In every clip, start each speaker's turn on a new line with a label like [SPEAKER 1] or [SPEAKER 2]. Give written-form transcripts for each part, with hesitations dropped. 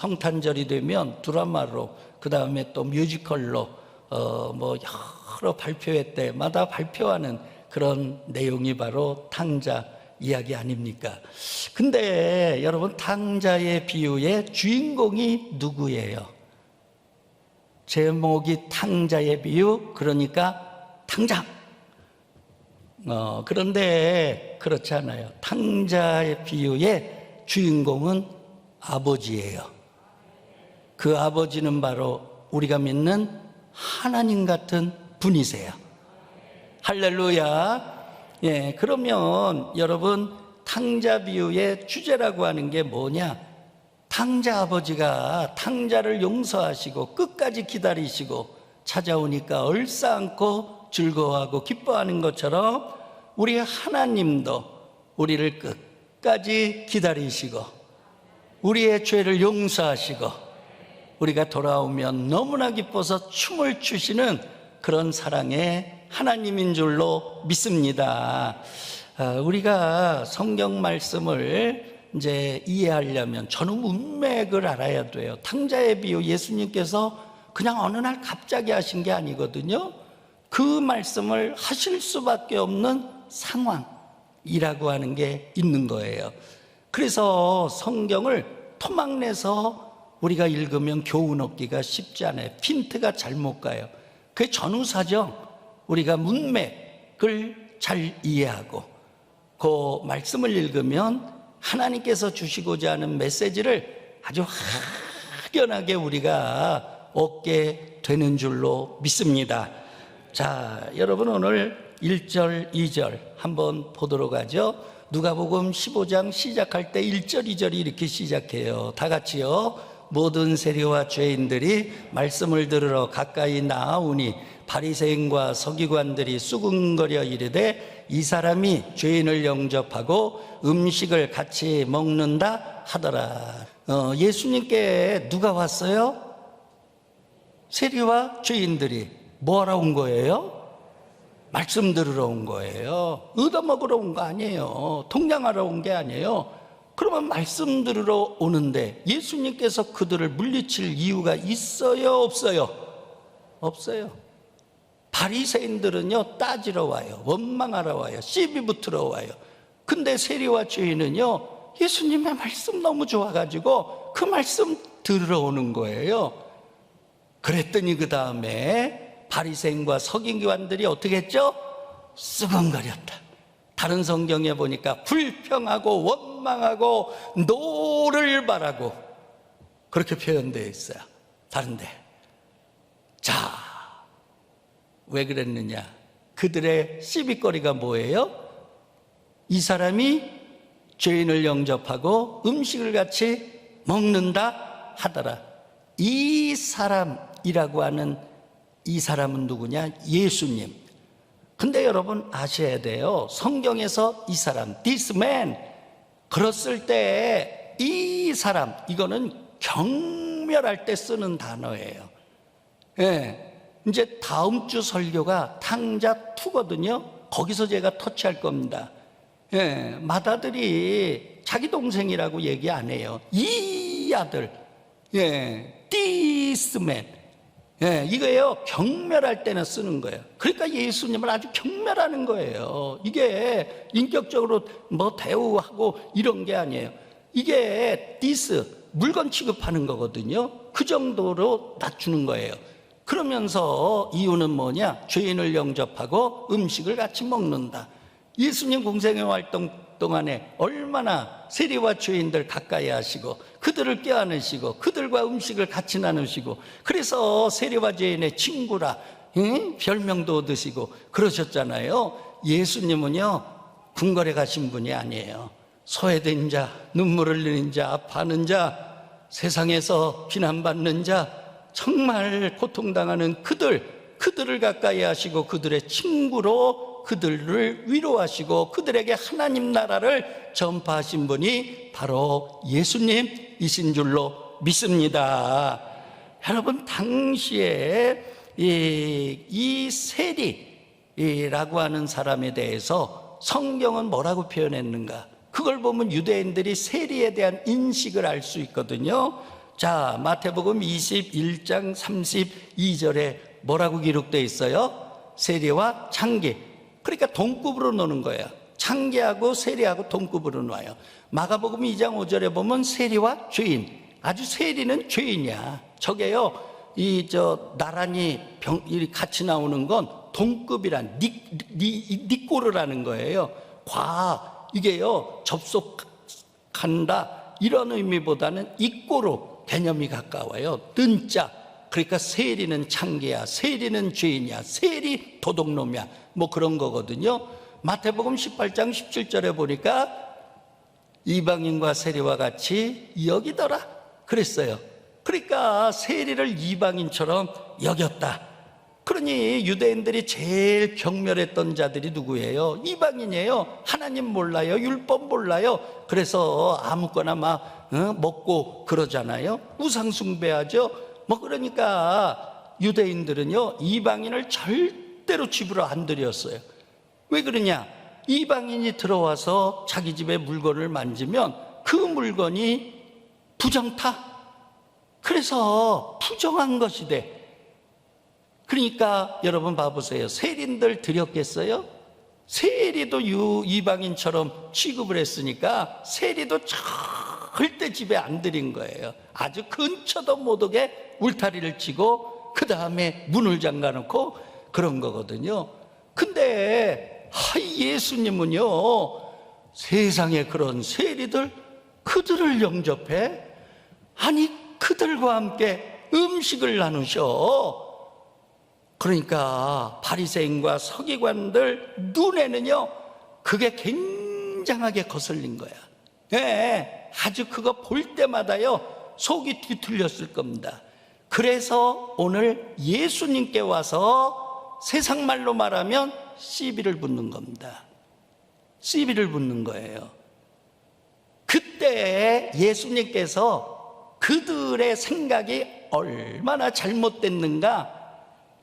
[SPEAKER 1] 성탄절이 되면 드라마로, 그 다음에 또 뮤지컬로 뭐 여러 발표회 때마다 발표하는 그런 내용이 바로 탕자 이야기 아닙니까? 근데 여러분, 탕자의 비유의 주인공이 누구예요? 제목이 탕자의 비유, 그러니까 탕자. 그런데 그렇지 않아요. 탕자의 비유의 주인공은 아버지예요. 그 아버지는 바로 우리가 믿는 하나님 같은 분이세요. 할렐루야. 예, 그러면 여러분, 탕자 비유의 주제라고 하는 게 뭐냐? 탕자 아버지가 탕자를 용서하시고 끝까지 기다리시고 찾아오니까 얼싸안고 즐거워하고 기뻐하는 것처럼 우리 하나님도 우리를 끝까지 기다리시고 우리의 죄를 용서하시고 우리가 돌아오면 너무나 기뻐서 춤을 추시는 그런 사랑의 하나님인 줄로 믿습니다. 우리가 성경 말씀을 이제 이해하려면 저는 문맥을 알아야 돼요. 탕자의 비유, 예수님께서 그냥 어느 날 갑자기 하신 게 아니거든요. 그 말씀을 하실 수밖에 없는 상황이라고 하는 게 있는 거예요. 그래서 성경을 토막내서 우리가 읽으면 교훈 얻기가 쉽지 않아요. 핀트가 잘못 가요. 그 전후사정, 우리가 문맥을 잘 이해하고 그 말씀을 읽으면 하나님께서 주시고자 하는 메시지를 아주 확연하게 우리가 얻게 되는 줄로 믿습니다. 자, 여러분, 오늘 1절, 2절 한번 보도록 하죠. 누가복음 15장 시작할 때 1절, 2절이 이렇게 시작해요. 다 같이요. 모든 세리와 죄인들이 말씀을 들으러 가까이 나아오니 바리새인과 서기관들이 수군거려 이르되 이 사람이 죄인을 영접하고 음식을 같이 먹는다 하더라. 예수님께 누가 왔어요? 세리와 죄인들이. 뭐하러 온 거예요? 말씀 들으러 온 거예요. 얻어먹으러 온 거 아니에요. 통장하러 온 게 아니에요. 그러면 말씀 들으러 오는데 예수님께서 그들을 물리칠 이유가 있어요, 없어요? 없어요. 바리새인들은요, 따지러 와요. 원망하러 와요. 시비 붙으러 와요. 근데 세리와 죄인은요, 예수님의 말씀 너무 좋아가지고 그 말씀 들으러 오는 거예요. 그랬더니 그 다음에 바리새인과 서기관들이 어떻게 했죠? 쓰근거렸다. 다른 성경에 보니까 불평하고 원망하고 노를 바라고 그렇게 표현되어 있어요. 다른데. 자, 왜 그랬느냐? 그들의 시비거리가 뭐예요? 이 사람이 죄인을 영접하고 음식을 같이 먹는다 하더라. 이 사람이라고 하는 이 사람은 누구냐? 예수님. 근데 여러분 아셔야 돼요. 성경에서 이 사람, this man, 그랬을 때 이 사람, 이거는 경멸할 때 쓰는 단어예요. 예. 이제 다음 주 설교가 탕자 2거든요. 거기서 제가 터치할 겁니다. 예. 맏아들이 자기 동생이라고 얘기 안 해요. 이 아들, 예, this man. 예, 이거예요. 경멸할 때는 쓰는 거예요. 그러니까 예수님을 아주 경멸하는 거예요. 이게 인격적으로 뭐 대우하고 이런 게 아니에요. 이게 this, 물건 취급하는 거거든요. 그 정도로 낮추는 거예요. 그러면서 이유는 뭐냐? 죄인을 영접하고 음식을 같이 먹는다. 예수님 공생의 활동 동안에 얼마나 세리와 죄인들 가까이 하시고 그들을 껴안으시고 그들과 음식을 같이 나누시고, 그래서 세리와 죄인의 친구라 별명도 얻으시고 그러셨잖아요. 예수님은요, 궁궐에 가신 분이 아니에요. 소외된 자, 눈물 흘리는 자, 아파하는 자, 세상에서 비난받는 자, 정말 고통당하는 그들을 가까이 하시고 그들의 친구로 그들을 위로하시고 그들에게 하나님 나라를 전파하신 분이 바로 예수님이신 줄로 믿습니다. 여러분, 당시에 이 세리라고 하는 사람에 대해서 성경은 뭐라고 표현했는가? 그걸 보면 유대인들이 세리에 대한 인식을 알 수 있거든요. 자, 마태복음 21장 32절에 뭐라고 기록되어 있어요? 세리와 창기. 그러니까 동급으로 노는 거예요. 창기하고 세리하고 동급으로 놔요. 마가복음 2장 5절에 보면 세리와 죄인. 아주 세리는 죄인이야. 저게요, 나란히 같이 나오는 건 동급이란 니꼬르라는 거예요. 이게요, 접속한다 이런 의미보다는 이꼬르 개념이 가까워요. 뜬자. 그러니까 세리는 창기야, 세리는 죄인이야, 세리 도둑놈이야, 뭐 그런 거거든요. 마태복음 18장 17절에 보니까 이방인과 세리와 같이 여기더라 그랬어요. 그러니까 세리를 이방인처럼 여겼다. 그러니 유대인들이 제일 경멸했던 자들이 누구예요? 이방인이에요. 하나님 몰라요, 율법 몰라요. 그래서 아무거나 막 먹고 그러잖아요. 우상 숭배하죠. 뭐 그러니까 유대인들은요, 이방인을 절대로 집으로 안 들였어요. 왜 그러냐? 이방인이 들어와서 자기 집에 물건을 만지면 그 물건이 부정타. 그래서 부정한 것이 돼. 그러니까 여러분 봐보세요. 세리인들 들였겠어요? 세리도 이방인처럼 취급을 했으니까 세리도 절대 집에 안 들인 거예요. 아주 근처도 못 오게 울타리를 치고 그 다음에 문을 잠가놓고 그런 거거든요. 근데 예수님은요, 세상에 그런 세리들, 그들을 영접해? 아니, 그들과 함께 음식을 나누셔. 그러니까 바리새인과 서기관들 눈에는요, 그게 굉장하게 거슬린 거야. 네, 아주 그거 볼 때마다요, 속이 뒤틀렸을 겁니다. 그래서 오늘 예수님께 와서 세상 말로 말하면 시비를 붙는 겁니다. 시비를 붙는 거예요. 그때 예수님께서 그들의 생각이 얼마나 잘못됐는가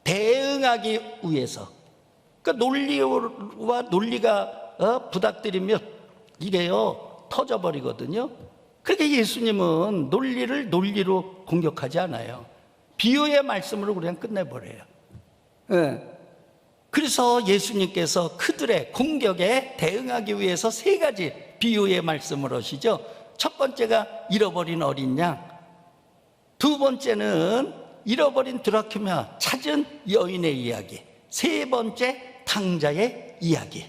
[SPEAKER 1] 대응하기 위해서, 그러니까 논리와 논리가 부닥뜨리면 이래요, 터져버리거든요. 그러니까 예수님은 논리를 논리로 공격하지 않아요. 비유의 말씀으로 그냥 끝내버려요. 그래서 예수님께서 그들의 공격에 대응하기 위해서 세 가지 비유의 말씀을 하시죠. 첫 번째가 잃어버린 어린 양, 두 번째는 잃어버린 드라큐마 찾은 여인의 이야기, 세 번째 탕자의 이야기.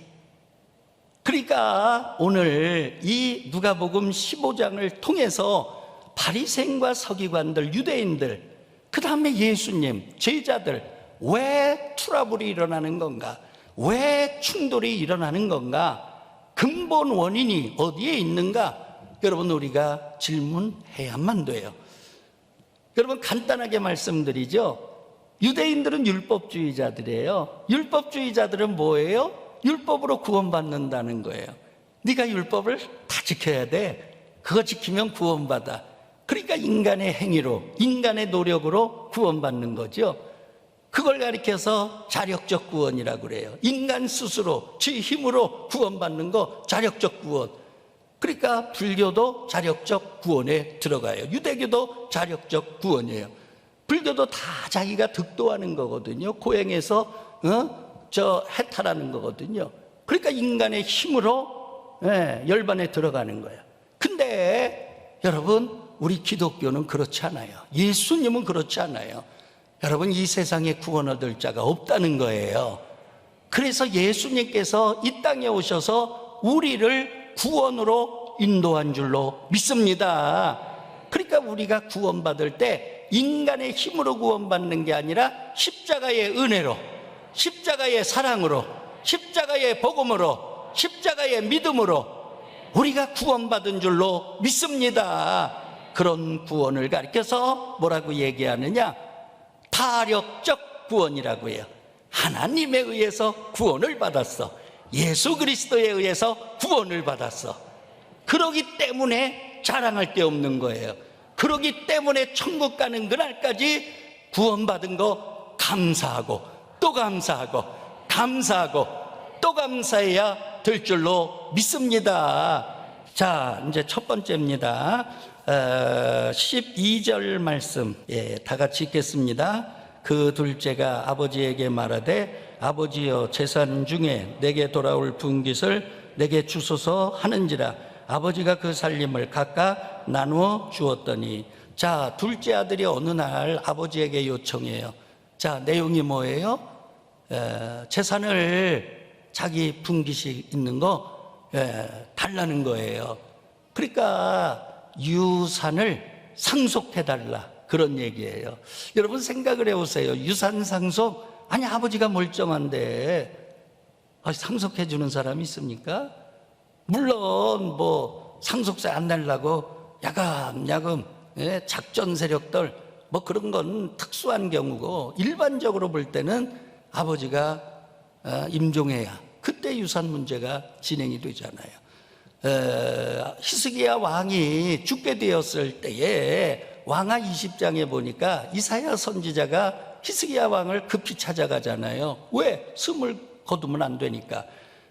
[SPEAKER 1] 그러니까 오늘 이 누가복음 15장을 통해서 바리새인과 서기관들, 유대인들, 그 다음에 예수님, 제자들, 왜 트러블이 일어나는 건가? 왜 충돌이 일어나는 건가? 근본 원인이 어디에 있는가? 여러분, 우리가 질문해야만 돼요. 여러분, 간단하게 말씀드리죠. 유대인들은 율법주의자들이에요. 율법주의자들은 뭐예요? 율법으로 구원받는다는 거예요. 네가 율법을 다 지켜야 돼. 그거 지키면 구원받아. 그러니까 인간의 행위로, 인간의 노력으로 구원받는 거죠. 그걸 가리켜서 자력적 구원이라고 그래요. 인간 스스로 지 힘으로 구원받는 거 자력적 구원. 그러니까 불교도 자력적 구원에 들어가요. 유대교도 자력적 구원이에요. 불교도 다 자기가 득도하는 거거든요. 고행에서 해탈하는 거거든요. 그러니까 인간의 힘으로 열반에 들어가는 거예요. 근데 여러분, 우리 기독교는 그렇지 않아요. 예수님은 그렇지 않아요. 여러분, 이 세상에 구원 얻을 자가 없다는 거예요. 그래서 예수님께서 이 땅에 오셔서 우리를 구원으로 인도한 줄로 믿습니다. 그러니까 우리가 구원받을 때 인간의 힘으로 구원받는 게 아니라 십자가의 은혜로, 십자가의 사랑으로, 십자가의 복음으로, 십자가의 믿음으로 우리가 구원받은 줄로 믿습니다. 그런 구원을 가리켜서 뭐라고 얘기하느냐? 타력적 구원이라고 해요. 하나님에 의해서 구원을 받았어. 예수 그리스도에 의해서 구원을 받았어. 그러기 때문에 자랑할 데 없는 거예요. 그러기 때문에 천국 가는 그날까지 구원받은 거 감사하고 또 감사하고 감사하고 또 감사해야 될 줄로 믿습니다. 자, 이제 첫 번째입니다. 12절 말씀 다 같이 읽겠습니다. 그 둘째가 아버지에게 말하되 아버지여 재산 중에 내게 돌아올 분깃을 내게 주소서 하는지라. 아버지가 그 살림을 각각 나누어 주었더니, 자, 둘째 아들이 어느 날 아버지에게 요청해요. 자, 내용이 뭐예요? 재산을 자기 분깃이 있는 거 달라는 거예요. 그러니까 유산을 상속해달라, 그런 얘기예요. 여러분 생각을 해보세요. 유산 상속, 아니 아버지가 멀쩡한데 상속해 주는 사람이 있습니까? 물론 뭐 상속세 안 내려고 야금야금 작전 세력들 뭐 그런 건 특수한 경우고, 일반적으로 볼 때는 아버지가 임종해야 그때 유산 문제가 진행이 되잖아요. 히스기야 왕이 죽게 되었을 때에 왕하 20장에 보니까 이사야 선지자가 히스기야 왕을 급히 찾아가잖아요. 왜? 숨을 거두면 안 되니까.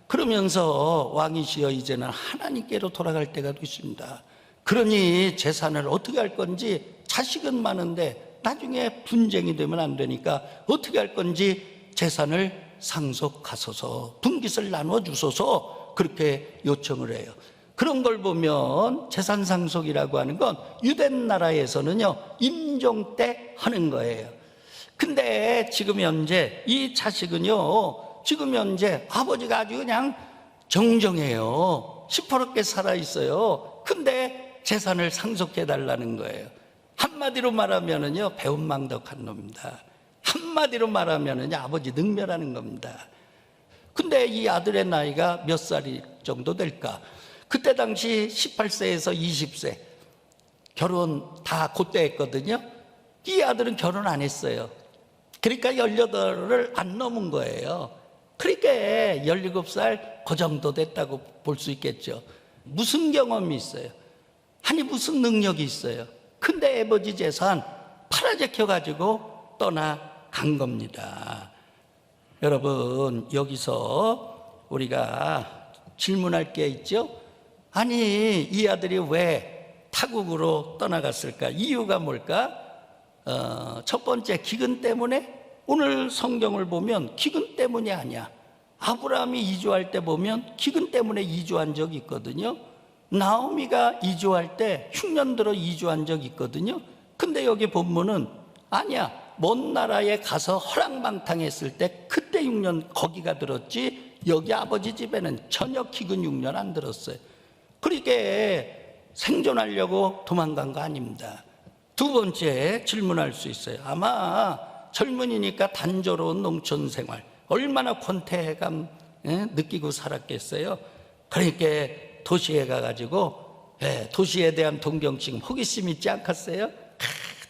[SPEAKER 1] 그러면서 왕이시여 이제는 하나님께로 돌아갈 때가 됐습니다. 그러니 재산을 어떻게 할 건지, 자식은 많은데 나중에 분쟁이 되면 안 되니까 어떻게 할 건지 재산을 상속하소서, 분깃을 나눠 주소서, 그렇게 요청을 해요. 그런 걸 보면 재산 상속이라고 하는 건 유대 나라에서는요 임종 때 하는 거예요. 근데 지금 현재 이 자식은요, 지금 현재 아버지가 아주 그냥 정정해요. 시퍼렇게 살아 있어요. 근데 재산을 상속해 달라는 거예요. 한마디로 말하면은요 배은망덕한 놈입니다. 한마디로 말하면은요 아버지 능멸하는 겁니다. 근데 이 아들의 나이가 몇 살이 정도 될까? 그때 당시 18세에서 20세 결혼 다 그때 했거든요. 이 아들은 결혼 안 했어요. 그러니까 18을 안 넘은 거예요. 그러니까 17살 그 정도 됐다고 볼 수 있겠죠. 무슨 경험이 있어요? 아니 무슨 능력이 있어요? 근데 아버지 재산 팔아제껴가지고 떠나간 겁니다. 여러분 여기서 우리가 질문할 게 있죠. 아니 이 아들이 왜 타국으로 떠나갔을까? 이유가 뭘까? 첫 번째 기근 때문에? 오늘 성경을 보면 기근 때문이 아니야. 아브라함이 이주할 때 보면 기근 때문에 이주한 적이 있거든요. 나오미가 이주할 때 흉년 들어 이주한 적이 있거든요. 근데 여기 본문은 아니야, 먼 나라에 가서 허랑방탕했을 때 그때 6년 거기가 들었지, 여기 아버지 집에는 전혀 기근 6년 안 들었어요. 그러니까 생존하려고 도망간 거 아닙니다. 두 번째 질문할 수 있어요. 아마 젊은이니까 단조로운 농촌 생활 얼마나 권태감 느끼고 살았겠어요. 그러니까 도시에 가가지고 도시에 대한 동경심, 호기심 있지 않겠어요?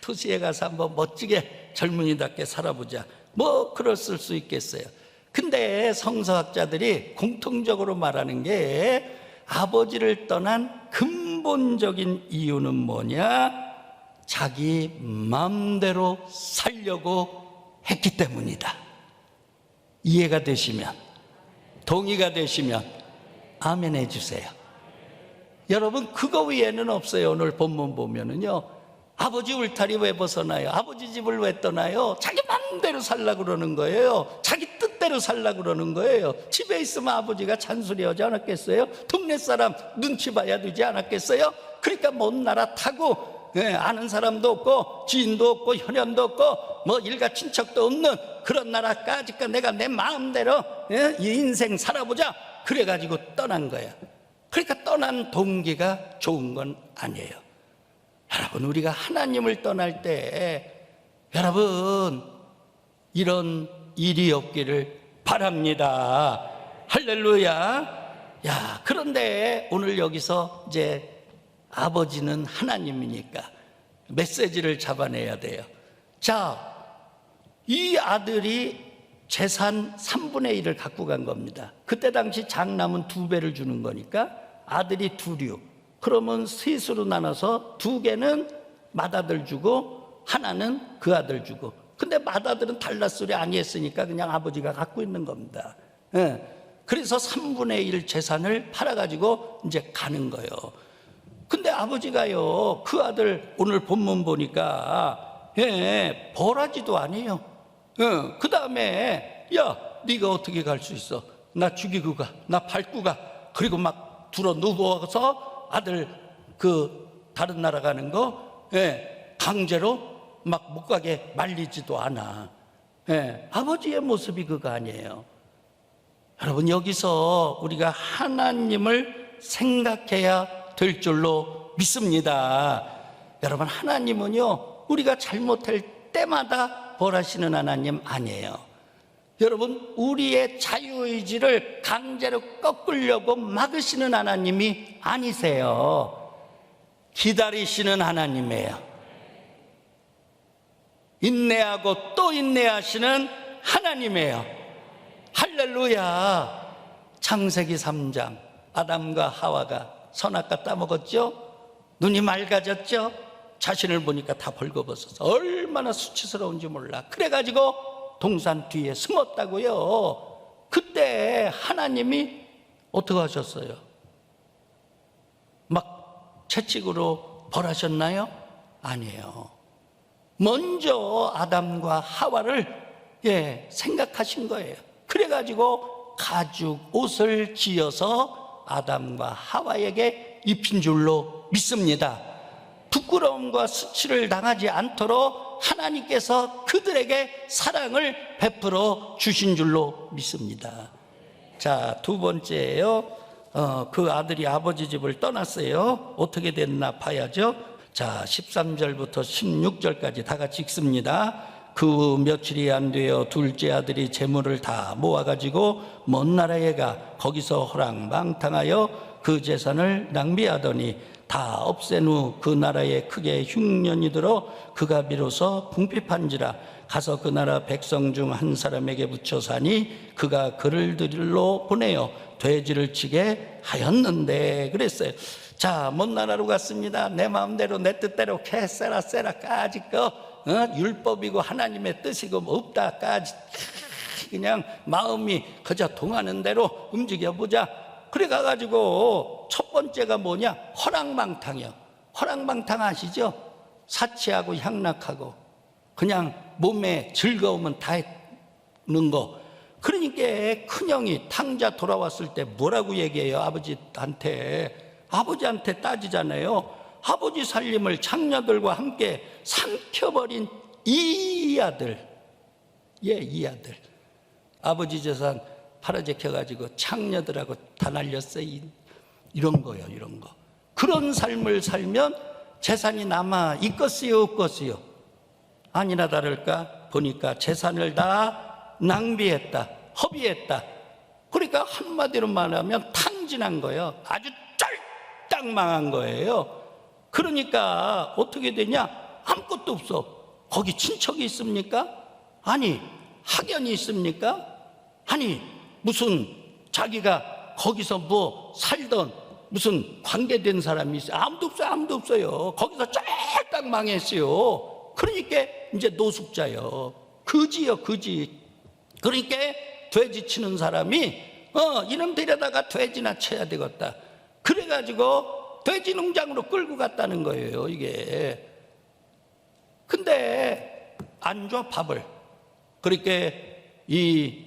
[SPEAKER 1] 도시에 가서 한번 멋지게 젊은이답게 살아보자, 뭐 그랬을 수 있겠어요. 근데 성서학자들이 공통적으로 말하는 게 아버지를 떠난 근본적인 이유는 뭐냐? 자기 마음대로 살려고 했기 때문이다. 이해가 되시면, 동의가 되시면 아멘 해주세요. 여러분 그거 외에는 없어요. 오늘 본문 보면은요, 아버지 울타리 왜 벗어나요? 아버지 집을 왜 떠나요? 자기 마음대로 살려고 그러는 거예요. 자기 뜻대로 살려고 그러는 거예요. 집에 있으면 아버지가 잔소리하지 않았겠어요? 동네 사람 눈치 봐야 되지 않았겠어요? 그러니까 먼 나라 타고 아는 사람도 없고 지인도 없고 혈연도 없고 뭐 일가 친척도 없는 그런 나라까지 내가 내 마음대로 이 인생 살아보자, 그래가지고 떠난 거야. 그러니까 떠난 동기가 좋은 건 아니에요. 여러분 우리가 하나님을 떠날 때 여러분 이런 일이 없기를 바랍니다. 할렐루야. 야, 그런데 오늘 여기서 이제 아버지는 하나님이니까 메시지를 잡아내야 돼요. 자, 이 아들이 재산 3분의 1을 갖고 간 겁니다. 그때 당시 장남은 2배를 주는 거니까 아들이 2류, 그러면 셋으로 나눠서 2개는 맏아들 주고 하나는 그 아들 주고. 근데 맏아들은 달랏소리 아니했으니까 그냥 아버지가 갖고 있는 겁니다. 그래서 3분의 1 재산을 팔아가지고 이제 가는 거예요. 근데 아버지가요, 그 아들 오늘 본문 보니까 벌하지도 않아요. 그 다음에 야, 네가 어떻게 갈 수 있어? 나 죽이고 가, 나 밟고 가. 그리고 막 들어 누워서 아들 그 다른 나라 가는 거 강제로 막 못 가게 말리지도 않아. 아버지의 모습이 그거 아니에요. 여러분, 여기서 우리가 하나님을 생각해야 될 줄로 믿습니다. 여러분, 하나님은요, 우리가 잘못할 때마다 벌하시는 하나님 아니에요. 여러분, 우리의 자유의지를 강제로 꺾으려고 막으시는 하나님이 아니세요. 기다리시는 하나님이에요. 인내하고 또 인내하시는 하나님이에요. 할렐루야. 창세기 3장, 아담과 하와가 선악과 따먹었죠? 눈이 맑아졌죠? 자신을 보니까 다 벌거벗어서 얼마나 수치스러운지 몰라. 그래가지고 동산 뒤에 숨었다고요. 그때 하나님이 어떻게 하셨어요? 막 채찍으로 벌하셨나요? 아니에요. 먼저 아담과 하와를 생각하신 거예요. 그래가지고 가죽 옷을 지어서 아담과 하와에게 입힌 줄로 믿습니다. 부끄러움과 수치를 당하지 않도록 하나님께서 그들에게 사랑을 베풀어 주신 줄로 믿습니다. 자, 두 번째예요. 그 아들이 아버지 집을 떠났어요. 어떻게 됐나 봐야죠. 자, 13절부터 16절까지 다 같이 읽습니다. 그 며칠이 안 되어 둘째 아들이 재물을 다 모아가지고 먼 나라에 가 거기서 호랑망탕하여 그 재산을 낭비하더니 다 없앤 후 그 나라에 크게 흉년이 들어 그가 비로소 궁핍한지라 가서 그 나라 백성 중 한 사람에게 붙여 사니 그가 그를 들로 보내어 돼지를 치게 하였는데 그랬어요. 자, 먼 나라로 갔습니다. 내 마음대로 내 뜻대로 캐세라 세라까지 율법이고 하나님의 뜻이고 뭐 없다까지 그냥 마음이 그저 통하는 대로 움직여보자. 그래 가가지고 첫 번째가 뭐냐? 허랑망탕이요. 허랑망탕 아시죠? 사치하고 향락하고 그냥 몸에 즐거움은 다 했는 거. 그러니까 큰형이 탕자 돌아왔을 때 뭐라고 얘기해요? 아버지한테 따지잖아요. 아버지 살림을 장녀들과 함께 삼켜버린 이 아들. 이 아들. 아버지 재산 팔아제켜가지고 장녀들하고 다 날렸어요. 이런 거요, 이런 거. 그런 삶을 살면 재산이 남아 있겠어요, 없겠어요? 아니나 다를까 보니까 재산을 다 낭비했다, 허비했다. 그러니까 한마디로 말하면 탕진한 거예요. 아주 쫄딱 망한 거예요. 그러니까 어떻게 되냐? 아무것도 없어. 거기 친척이 있습니까? 아니, 학연이 있습니까? 아니, 무슨 자기가 거기서 뭐 살던 무슨 관계된 사람이 있어요? 아무도 없어요. 거기서 쫄딱 망했어요. 그러니까 이제 노숙자요. 거지요, 거지. 그러니까 돼지 치는 사람이 이놈 데려다가 돼지나 쳐야 되겠다. 그래가지고 돼지 농장으로 끌고 갔다는 거예요, 이게. 근데 안 줘, 밥을. 그러니까 이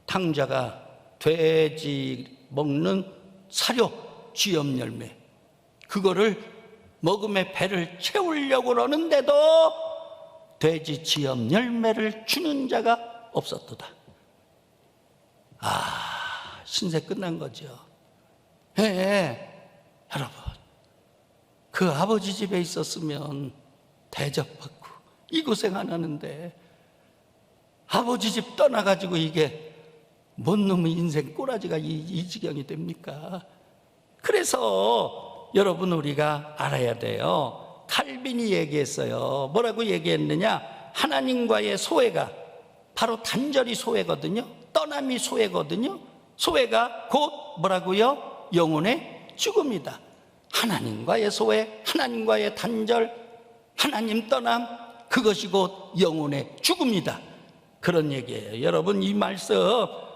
[SPEAKER 1] 탕자가 돼지 먹는 사료, 쥐염 열매, 그거를 먹음에 배를 채우려고 그러는데도 돼지 쥐염 열매를 주는 자가 없었도다. 신세 끝난 거죠. 여러분, 그 아버지 집에 있었으면 대접받고 이 고생 안 하는데 아버지 집 떠나가지고 이게 뭔 놈의 인생 꼬라지가 이 지경이 됩니까? 그래서 여러분, 우리가 알아야 돼요. 칼빈이 얘기했어요. 뭐라고 얘기했느냐? 하나님과의 소외가 바로 단절이 소외거든요. 떠남이 소외거든요. 소외가 곧 뭐라고요? 영혼의 죽음이다. 하나님과의 소외, 하나님과의 단절, 하나님 떠남, 그것이 곧 영혼의 죽음이다. 그런 얘기예요. 여러분, 이 말씀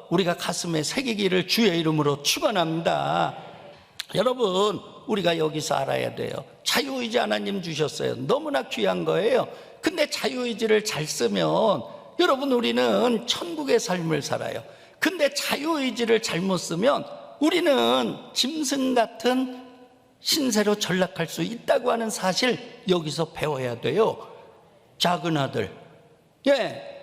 [SPEAKER 1] 우리가 가슴에 새기기를 주의 이름으로 축원합니다. 여러분, 우리가 여기서 알아야 돼요. 자유의지 하나님 주셨어요. 너무나 귀한 거예요. 근데 자유의지를 잘 쓰면 여러분 우리는 천국의 삶을 살아요. 근데 자유의지를 잘못 쓰면 우리는 짐승 같은 신세로 전락할 수 있다고 하는 사실 여기서 배워야 돼요. 작은 아들,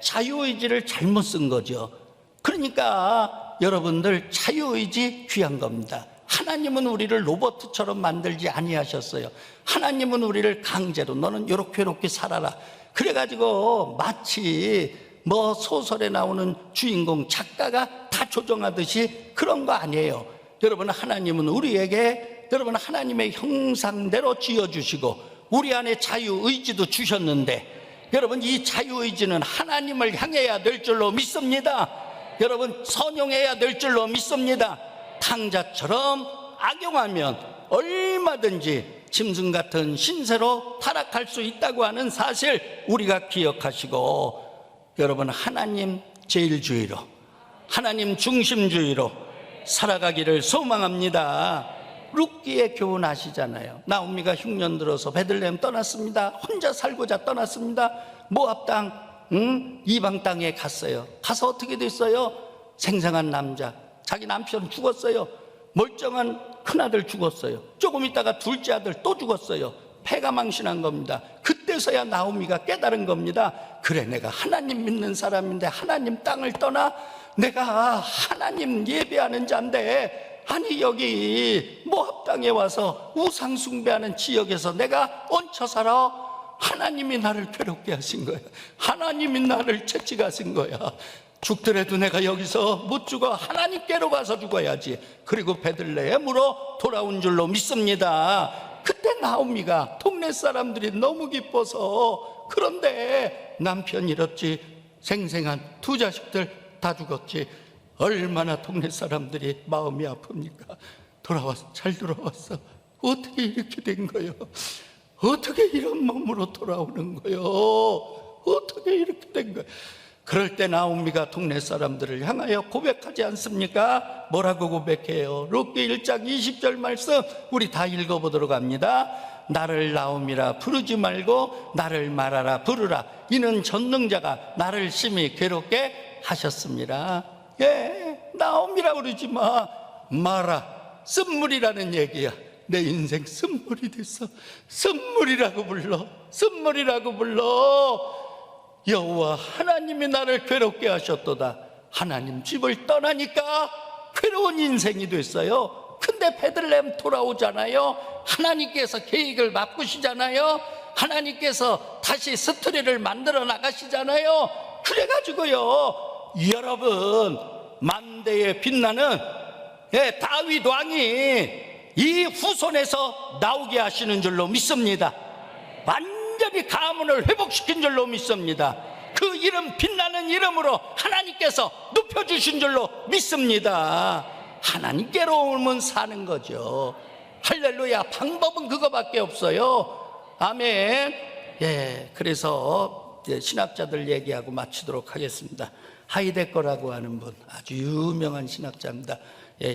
[SPEAKER 1] 자유의지를 잘못 쓴 거죠. 그러니까 여러분들 자유의지 귀한 겁니다. 하나님은 우리를 로봇처럼 만들지 아니하셨어요. 하나님은 우리를 강제로 너는 요렇게 살아라 그래가지고 마치 뭐 소설에 나오는 주인공 작가가 다 조정하듯이 그런 거 아니에요. 여러분 하나님은 우리에게 여러분 하나님의 형상대로 지어주시고 우리 안에 자유의지도 주셨는데 여러분 이 자유의지는 하나님을 향해야 될 줄로 믿습니다. 여러분 선용해야 될 줄로 믿습니다. 탕자처럼 악용하면 얼마든지 짐승 같은 신세로 타락할 수 있다고 하는 사실 우리가 기억하시고 여러분 하나님 제일주의로 하나님 중심주의로 살아가기를 소망합니다. 룻기의 교훈 아시잖아요. 나오미가 흉년 들어서 베들레헴 떠났습니다. 혼자 살고자 떠났습니다. 모압 땅 이방 땅에 갔어요. 가서 어떻게 됐어요? 생생한 남자, 자기 남편 죽었어요. 멀쩡한 큰아들 죽었어요. 조금 있다가 둘째 아들 또 죽었어요. 패가 망신한 겁니다. 그때서야 나오미가 깨달은 겁니다. 그래 내가 하나님 믿는 사람인데 하나님 땅을 떠나 내가 하나님 예배하는 자인데 아니 여기 모압 땅에 와서 우상 숭배하는 지역에서 내가 얹혀 살아. 하나님이 나를 괴롭게 하신 거야. 하나님이 나를 채찍하신 거야. 죽더라도 내가 여기서 못 죽어. 하나님께로 가서 죽어야지. 그리고 베들레헴으로 돌아온 줄로 믿습니다. 그때 나오미가 동네 사람들이 너무 기뻐서 그런데 남편 잃었지, 생생한 두 자식들 다 죽었지. 얼마나 동네 사람들이 마음이 아픕니까? 돌아왔어. 잘 돌아왔어. 어떻게 이렇게 된 거예요? 어떻게 이런 몸으로 돌아오는 거예요? 어떻게 이렇게 된 거예요? 그럴 때 나오미가 동네 사람들을 향하여 고백하지 않습니까? 뭐라고 고백해요? 룻기 1장 20절 말씀 우리 다 읽어보도록 합니다. 나를 나오미라 부르지 말고 나를 마라라 부르라. 이는 전능자가 나를 심히 괴롭게 하셨습니다. 나오미라 부르지 마라. 쓴물이라는 얘기야. 내 인생 쓴물이 됐어. 쓴물이라고 불러. 쓴물이라고 불러. 여호와 하나님이 나를 괴롭게 하셨도다. 하나님 집을 떠나니까 괴로운 인생이 됐어요. 근데 베들레헴 돌아오잖아요. 하나님께서 계획을 바꾸시잖아요. 하나님께서 다시 스토리를 만들어 나가시잖아요. 그래가지고요 여러분 만대에 빛나는 다윗 왕이 이 후손에서 나오게 하시는 줄로 믿습니다. 완전히 가문을 회복시킨 줄로 믿습니다. 그 이름 빛나는 이름으로 하나님께서 높여주신 줄로 믿습니다. 하나님께로 오면 사는 거죠. 할렐루야. 방법은 그거밖에 없어요. 아멘. 그래서 신학자들 얘기하고 마치도록 하겠습니다. 하이데거라고 하는 분, 아주 유명한 신학자입니다.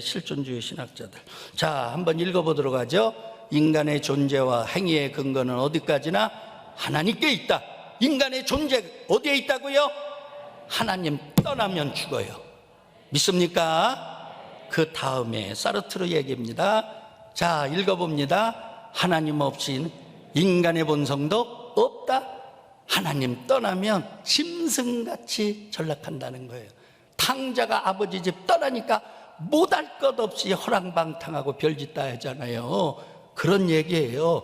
[SPEAKER 1] 실존주의 신학자들. 자, 한번 읽어보도록 하죠. 인간의 존재와 행위의 근거는 어디까지나 하나님께 있다. 인간의 존재 어디에 있다고요? 하나님 떠나면 죽어요. 믿습니까? 그 다음에 사르트르 얘기입니다. 자, 읽어봅니다. 하나님 없인 인간의 본성도 없다. 하나님 떠나면 짐승같이 전락한다는 거예요. 탕자가 아버지 집 떠나니까 못할 것 없이 허랑방탕하고 별짓 다 하잖아요. 그런 얘기예요.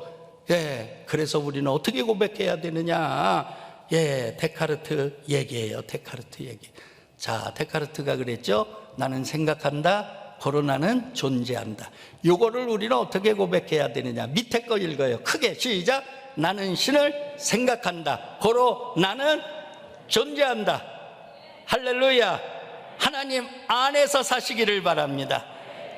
[SPEAKER 1] 그래서 우리는 어떻게 고백해야 되느냐? 데카르트 얘기예요. 데카르트 얘기. 자, 데카르트가 그랬죠. 나는 생각한다. 고로 나는 존재한다. 요거를 우리는 어떻게 고백해야 되느냐? 밑에 거 읽어요. 크게 시작. 나는 신을 생각한다. 고로 나는 존재한다. 할렐루야. 하나님 안에서 사시기를 바랍니다.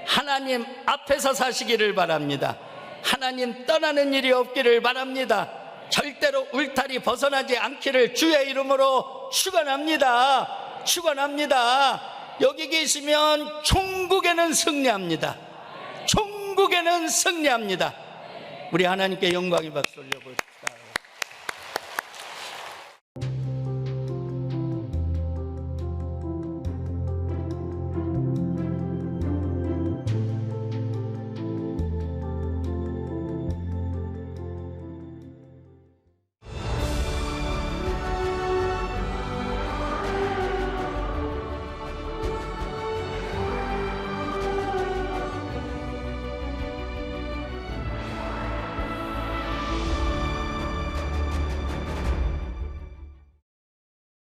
[SPEAKER 1] 하나님 앞에서 사시기를 바랍니다. 하나님 떠나는 일이 없기를 바랍니다. 절대로 울타리 벗어나지 않기를 주의 이름으로 축원합니다. 축원합니다. 여기 계시면 천국에는 승리합니다. 궁극에는 승리합니다. 우리 하나님께 영광의 박수 올려